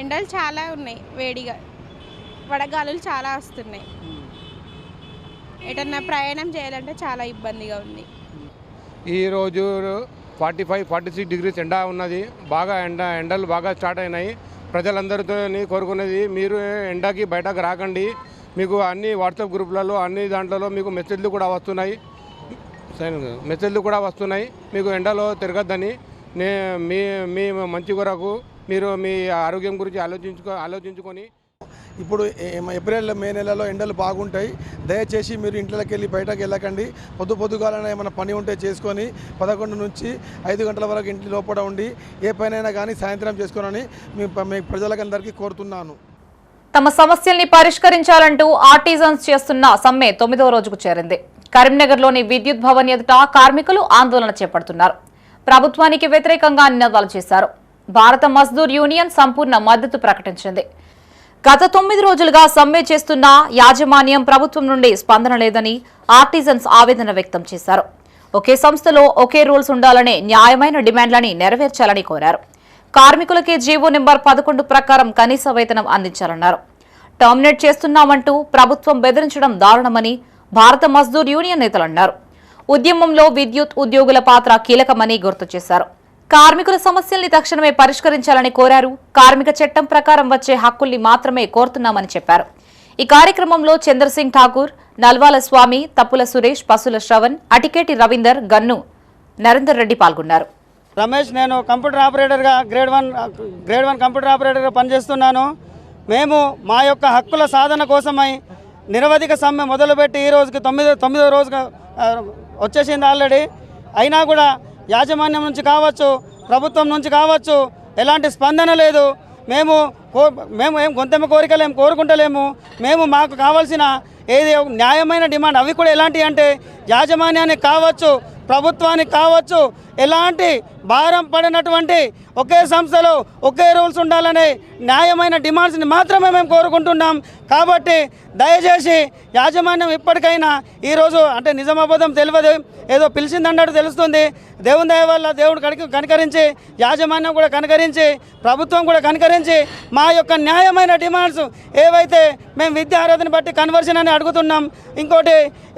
ఎండలు చాలా ఉన్నాయి, వేడిగా వడగాలులు చాలా వస్తున్నాయి. ఎటన్నా ప్రయాణం చేయాలంటే చాలా ఇబ్బందిగా ఉంది. ఈరోజు 45-46 డిగ్రీస్ ఎండ ఉన్నది. బాగా ఎండలు బాగా స్టార్ట్ అయినాయి. ప్రజలందరితో కోరుకునేది, మీరు ఎండకి బయటకు రాకండి. మీకు అన్ని వాట్సాప్ గ్రూపులలో అన్ని దాంట్లో మీకు మెసేజ్లు కూడా వస్తున్నాయి. మీకు ఎండలో తిరగద్దని, మీ మంచి కొరకు మీరు మీ ఆరోగ్యం గురించి ఆలోచించుకొని. ఇప్పుడు ఏప్రిల్ మే నెలలో ఎండలు బాగుంటాయి. దయచేసి మీరు ఇంట్లోకి వెళ్ళి బయటకు వెళ్ళకండి. పొద్దుగాలనే ఏమైనా పని ఉంటే చేసుకొని 11 నుంచి 5 గంటల వరకు ఇంటి లోపల ఉండి ఏ పనైనా కానీ సాయంత్రం చేసుకోనని మీ ప్రజలందరికీ కోరుతున్నాను. తమ సమస్యల్ని పరిష్కరించాలంటూ ఆర్టిజన్స్ చేస్తున్న సమ్మె 9వ రోజుకు చేరింది. కరీంనగర్లోని విద్యుత్ భవన్ ఎదుట కార్మికులు ఆందోళన చేపడుతున్నారు. ప్రభుత్వానికి వ్యతిరేకంగా నినాదాలు చేశారు. భారత మజ్దూర్ యూనియన్ సంపూర్ణ మద్దతు ప్రకటించింది. గత 9 రోజులుగా సమ్మె చేస్తున్న యాజమాన్యం ప్రభుత్వం నుండి స్పందన లేదని ఆర్టిజన్స్ ఆవేదన వ్యక్తం చేశారు. ఒకే సంస్థలో ఒకే రూల్స్ ఉండాలనే న్యాయమైన డిమాండ్లని నెరవేర్చాలని కోరారు. కార్మికులకే జీవో నెంబర్ 11 ప్రకారం కనీస వేతనం అందించాలన్నారు. టర్మినేట్ చేస్తున్నామంటూ ప్రభుత్వం బెదిరించడం దారుణమని భారత మజ్దూర్ యూనియన్ నేతలు అన్నారు. ఉద్యమంలో విద్యుత్ ఉద్యోగుల పాత్ర కీలకమని గుర్తు చేశారు. కార్మికుల సమస్యల్ని తక్షణమే పరిష్కరించాలని కోరారు. కార్మిక చట్టం ప్రకారం వచ్చే హక్కుల్ని మాత్రమే కోరుతున్నామని చెప్పారు. ఈ కార్యక్రమంలో చంద్రసింగ్ ఠాకూర్, నల్వాల స్వామి, తప్పుల సురేష్, పసుల శ్రవణ్, అటికేటి రవీందర్, గన్ను నరేందర్ రెడ్డి పాల్గొన్నారు. రమేష్, నేను కంప్యూటర్ ఆపరేటర్గా గ్రేడ్ వన్ కంప్యూటర్ ఆపరేటర్గా పనిచేస్తున్నాను. మేము మా యొక్క హక్కుల సాధన కోసమై నిరవధిక సమ్మె మొదలుపెట్టి ఈ రోజుకి 9వ రోజుగా వచ్చేసింది ఆల్రెడీ. అయినా కూడా యాజమాన్యం నుంచి కావచ్చు, ప్రభుత్వం నుంచి కావచ్చు, ఎలాంటి స్పందన లేదు. మేము ఏం గొంతెమ్మ కోరికలు ఏం కోరుకుంటలేము. మాకు కావాల్సిన ఏది న్యాయమైన డిమాండ్, అవి కూడా ఎలాంటివి అంటే యాజమాన్యానికి కావచ్చు, ప్రభుత్వానికి కావచ్చు, ఎలాంటి భారం పడినటువంటి ఒకే సంస్థలో ఒకే రూల్స్ ఉండాలనే న్యాయమైన డిమాండ్స్ని మాత్రమే మేము కోరుకుంటున్నాం. కాబట్టి దయచేసి యాజమాన్యం ఇప్పటికైనా ఈరోజు అంటే నిజామాబాదం తెలియదు, ఏదో పిలిచిందన్నట్టు తెలుస్తుంది. దేవుని దయ వల్ల దేవుడు కనికరించి, యాజమాన్యం కూడా కనికరించి, ప్రభుత్వం కూడా కనికరించి మా యొక్క న్యాయమైన డిమాండ్స్ ఏవైతే మేము విద్యా అర్హతని బట్టి కన్వర్షన్ అని అడుగుతున్నాం. ఇంకోటి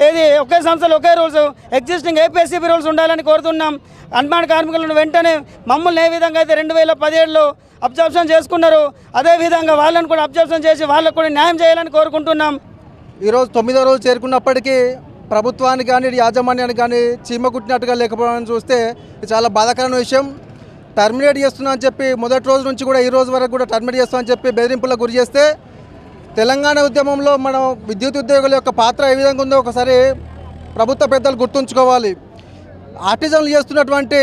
ఏది ఒకే సంస్థలో ఒకే రూల్స్, ఎగ్జిస్టింగ్ ఏపీఎస్సీబీ రూల్స్ ఉండాలని కోరుతున్నాం. అన్మాన్ కార్మికులను వెంటనే మమ్మల్ని ఏ విధంగా అయితే 2017లో అబ్జర్ప్షన్ చేసుకున్నారు, అదేవిధంగా వాళ్ళని కూడా అబ్జర్ప్షన్ చేసి వాళ్ళకు కూడా న్యాయం చేయాలని కోరుకుంటున్నాం. ఈరోజు 9వ రోజు చేరుకున్నప్పటికీ ప్రభుత్వానికి కానీ యాజమాన్యానికి కానీ చీమ కుట్టినట్టుగా లేకపోవడం చూస్తే ఇది చాలా బాధాకరమైన విషయం. టర్మినేట్ చేస్తున్నా అని చెప్పి మొదటి రోజు నుంచి కూడా ఈ రోజు వరకు కూడా టర్మినేట్ చేస్తామని చెప్పి బెదిరింపులకు గురి చేస్తే, తెలంగాణ ఉద్యమంలో మనం విద్యుత్ ఉద్యోగుల యొక్క పాత్ర ఏ విధంగా ఉందో ఒకసారి ప్రభుత్వ పెద్దలు గుర్తుంచుకోవాలి. ఆర్టిజన్లు చేస్తున్నటువంటి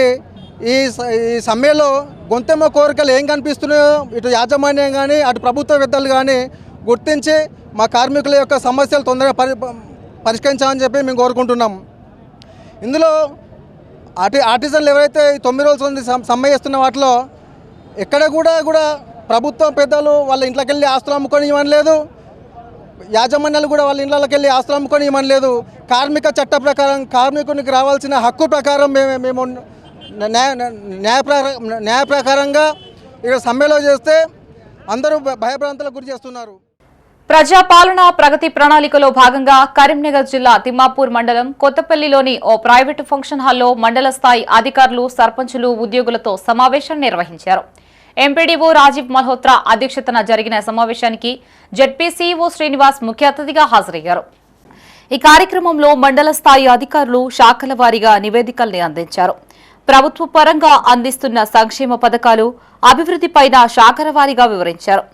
ఈ సమ్మెలో గొంతెమ్మ కోరికలు ఏం కనిపిస్తున్నాయో ఇటు యాజమాన్యం కానీ అటు ప్రభుత్వ పెద్దలు కానీ గుర్తించి మా కార్మికుల యొక్క సమస్యలు తొందరగా పరిష్కరించాలని చెప్పి మేము కోరుకుంటున్నాం. ఇందులో ఆర్టిజన్లు ఎవరైతే 9 రోజుల సమ్మె చేస్తున్న వాటిలో ఎక్కడ కూడా ప్రభుత్వ పెద్దలు వాళ్ళ ఇంట్లోకి వెళ్ళి ఆస్తులు అమ్ముకొని ఇవ్వలేదు, యాజమాన్యాలు కూడా వాళ్ళ ఇళ్ళకి వెళ్ళి ఆస్తులు అమ్ముకొని ఇవ్వలేదు. కార్మిక చట్ట ప్రకారం కార్మికునికి రావాల్సిన హక్కు ప్రకారం మేము న్యాయ ప్రకారంగా ఇక్కడ సమ్మెలో చేస్తే అందరూ భయభ్రాంతులకు గురి చేస్తున్నారు. ప్రజాపాలన ప్రగతి ప్రణాళికలో భాగంగా కరీంనగర్ జిల్లా తిమ్మాపూర్ మండలం కొత్తపల్లిలోని ఓ ప్రైవేటు ఫంక్షన్ హాల్లో మండల స్థాయి అధికారులు, సర్పంచులు, ఉద్యోగులతో సమావేశాన్ని నిర్వహించారు. ఎంపీడీఓ రాజీవ్ మల్హోత్రా అధ్యక్షతన జరిగిన సమావేశానికి జెడ్పీ సీఈఓ శ్రీనివాస్ ముఖ్య అతిథిగా హాజరయ్యారు. ఈ కార్యక్రమంలో మండల స్థాయి అధికారులు శాఖల వారీగా నివేదికల్ని అందించారు. ప్రభుత్వ పరంగా అందిస్తున్న సంక్షేమ పథకాలు, అభివృద్ధిపైన శాఖల వారీగా వివరించారు.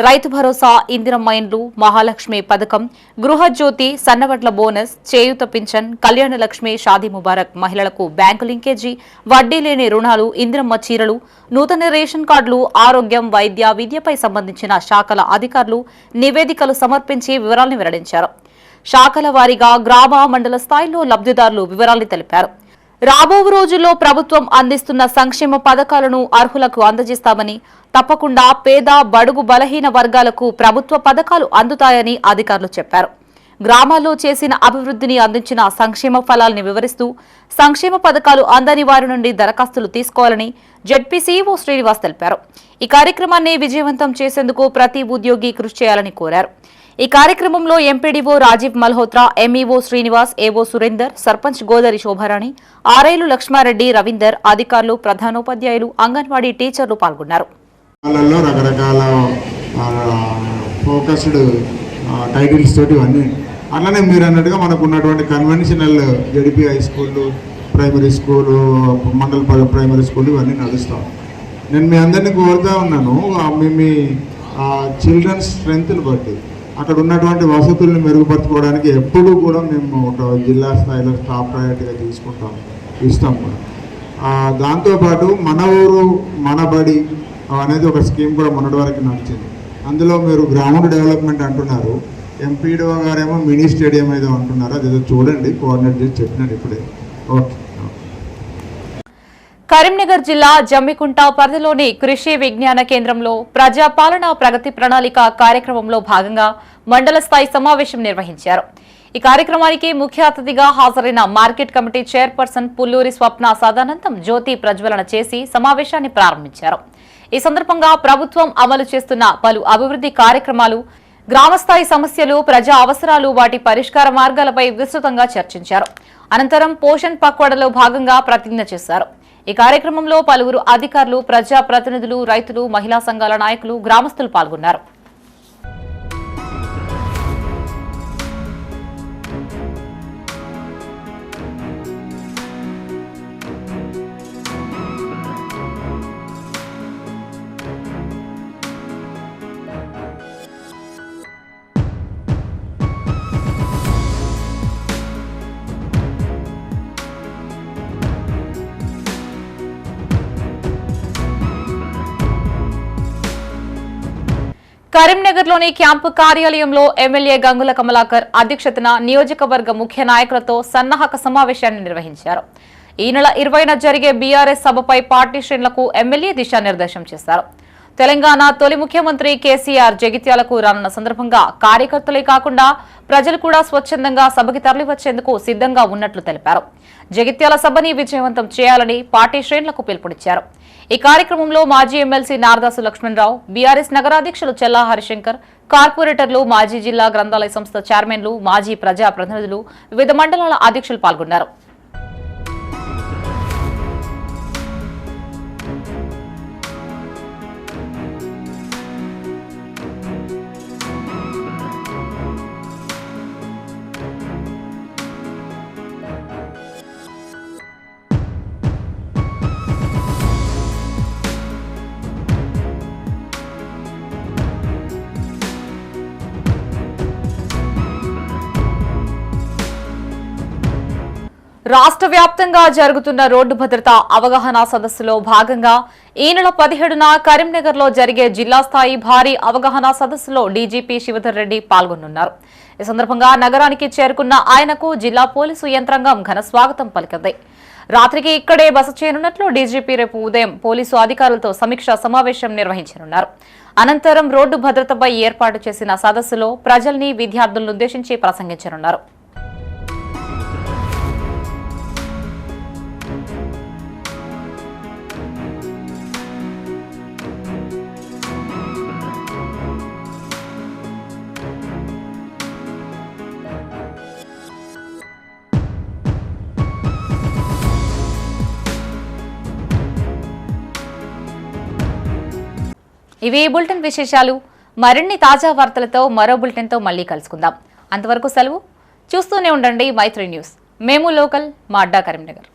రైతు భరోసా, ఇందిరమ్మ ఇండ్లు, మహాలక్ష్మి పథకం, గృహజ్యోతి, సన్నవడ్ల బోనస్, చేయూత పింఛన్, కళ్యాణలక్ష్మి, షాదీ ముబారక్, మహిళలకు బ్యాంకు లింకేజీ, వడ్డీ లేని రుణాలు, ఇందిరమ్మ చీరలు, నూతన రేషన్ కార్డులు, ఆరోగ్యం, వైద్య, విద్యపై సంబంధించిన శాఖల అధికారులు నివేదికలు సమర్పించి వివరాలను వెల్లడించారు. శాఖల వారీగా గ్రామ, మండల స్థాయిలో లబ్ధిదారులు వివరాలను తెలిపారు. రాబో రోజుల్లో ప్రభుత్వం అందిస్తున్న సంక్షేమ పథకాలను అర్హులకు అందజేస్తామని, తప్పకుండా పేద, బడుగు, బలహీన వర్గాలకు ప్రభుత్వ పథకాలు అందుతాయని అధికారులు చెప్పారు. గ్రామాల్లో చేసిన అభివృద్ధిని అందించిన సంక్షేమ ఫలాల్ని వివరిస్తూ సంక్షేమ పథకాలు అందని వారి నుండి దరఖాస్తులు తీసుకోవాలని జెడ్పీ సీఈఓ శ్రీనివాస్ తెలిపారు. ఈ కార్యక్రమాన్ని విజయవంతం చేసేందుకు ప్రతి ఉద్యోగి కృషి చేయాలని కోరారు. ఈ కార్యక్రమంలో ఎంపీడీఓ రాజీవ్ మల్హోత్రా, ఎంఈఓ శ్రీనివాస్, ఏవో సురేందర్, సర్పంచ్ గోదరి శోభారాణి, ఆర్ఐలు లక్ష్మారెడ్డి, రవీందర్, అధికారులు, ప్రధానోపాధ్యాయులు, అంగన్వాడీ టీచర్లు పాల్గొన్నారు. రకరకాల ఫోకస్డ్ టైటిల్స్ తోటి ఇవన్నీ అట్లనే మీరు అన్నట్టుగా మనకు ఉన్నటువంటి కన్వెన్షనల్ జడిపి హై స్కూళ్ళు, ప్రైమరీ స్కూలు, మండల ప్రైమరీ స్కూల్ ఇవన్నీ నడుస్తాం. నేను మీ అందరినీ కోరుతూ ఉన్నాను, మీ చిల్డ్రన్స్ స్ట్రెంగ్త్ని బట్టి అక్కడ ఉన్నటువంటి వసతుల్ని మెరుగుపరచుకోవడానికి ఎప్పుడూ కూడా మేము ఒక జిల్లా స్థాయిలో టాప్ ప్రయారిటీగా ఇస్తాం కూడా. దాంతోపాటు మన ఊరు మన బడి అనేది ఒక స్కీమ్ కూడా మొన్నటి వరకు నడిచింది. అందులో మీరు గ్రౌండ్ డెవలప్మెంట్ అంటున్నారు, ఎంపీడీఓ గారేమో మినీ స్టేడియం ఏదో అంటున్నారు. అదేదో చూడండి, కోఆర్డినేట్ చేసి చెప్పినారు ఇప్పుడే. ఓకే. కరీంనగర్ జిల్లా జమ్మికుంట పరిధిలోని కృషి విజ్ఞాన కేంద్రంలో ప్రజాపాలన ప్రగతి ప్రణాళిక కార్యక్రమంలో భాగంగా మండల స్థాయి సమావేశం నిర్వహించారు. ఈ కార్యక్రమానికి ముఖ్య అతిథిగా హాజరైన మార్కెట్ కమిటీ చైర్పర్సన్ పుల్లూరి స్వప్న సదానందం జ్యోతి ప్రజ్వలన చేసి సమావేశాన్ని ప్రారంభించారు. ఈ సందర్భంగా ప్రభుత్వం అమలు చేస్తున్న పలు అభివృద్ధి కార్యక్రమాలు, గ్రామస్థాయి సమస్యలు, ప్రజా అవసరాలు, వాటి పరిష్కార మార్గాలపై విస్తృతంగా చర్చించారు. అనంతరం పోషణ్ పక్వాడలో భాగంగా ప్రతిజ్ఞ చేశారు. ఈ కార్యక్రమంలో పలువురు అధికారులు, ప్రజా ప్రతినిధులు, రైతులు, మహిళా సంఘాల నాయకులు, గ్రామస్తులు పాల్గొన్నారు. కరీంనగర్లోని క్యాంపు కార్యాలయంలో ఎమ్మెల్యే గంగుల కమలాకర్ అధ్యక్షతన నియోజకవర్గ ముఖ్య నాయకులతో సన్నాహక సమావేశాన్ని నిర్వహించారు. ఈ నెల 20న జరిగే బీఆర్ఎస్ సభపై పార్టీ శ్రేణులకు ఎమ్మెల్యే దిశానిర్దేశం చేశారు. తెలంగాణ తొలి ముఖ్యమంత్రి కేసీఆర్ జగిత్యాలకు రానున్న సందర్భంగా కార్యకర్తలే కాకుండా ప్రజలు కూడా స్వచ్ఛందంగా సభకి తరలివచ్చేందుకు సిద్ధంగా ఉన్నట్లు తెలిపారు. జగిత్యాల సభని విజయవంతం చేయాలని పార్టీ శ్రేణులకు పిలుపునిచ్చారు. ఈ కార్యక్రమంలో మాజీ ఎమ్మెల్సీ నారదాసు లక్ష్మణరావు, బీఆర్ఎస్ నగరాధ్యక్షులు చెల్లా హరిశంకర్, కార్పొరేటర్లు, మాజీ జిల్లా గ్రంథాలయ సంస్థ చైర్మన్లు, మాజీ ప్రజా ప్రతినిధులు, వివిధ మండలాల అధ్యక్షులు పాల్గొన్నారు. రాష్ట్ర వ్యాప్తంగా జరుగుతున్న రోడ్డు భద్రతా అవగాహన సదస్సులో భాగంగా ఈ నెల 17న కరీంనగర్లో జరిగే జిల్లా స్థాయి భారీ అవగాహన సదస్సులో డీజీపీ శివధర్ రెడ్డి పాల్గొనున్నారు. ఈ సందర్భంగా నగరానికి చేరుకున్న ఆయనకు జిల్లా పోలీసు యంత్రాంగం ఘన స్వాగతం పలికింది. రాత్రికి ఇక్కడే బస చేయనున్నట్లు డీజీపీ రేపు ఉదయం పోలీసు అధికారులతో సమీక్షా సమావేశం నిర్వహించనున్నారు. అనంతరం రోడ్డు భద్రతపై ఏర్పాటు చేసిన సదస్సులో ప్రజల్ని, విద్యార్థులను ఉద్దేశించి ప్రసంగించనున్నారు. ఇవి ఈ బులెటిన్ విశేషాలు. మరిన్ని తాజా వార్తలతో మరో బులెటిన్తో మళ్ళీ కలుసుకుందాం. అంతవరకు సెలవు. చూస్తూనే ఉండండి మైత్రి న్యూస్. మేము లోకల్, మా అడ్డా కరీంనగర్.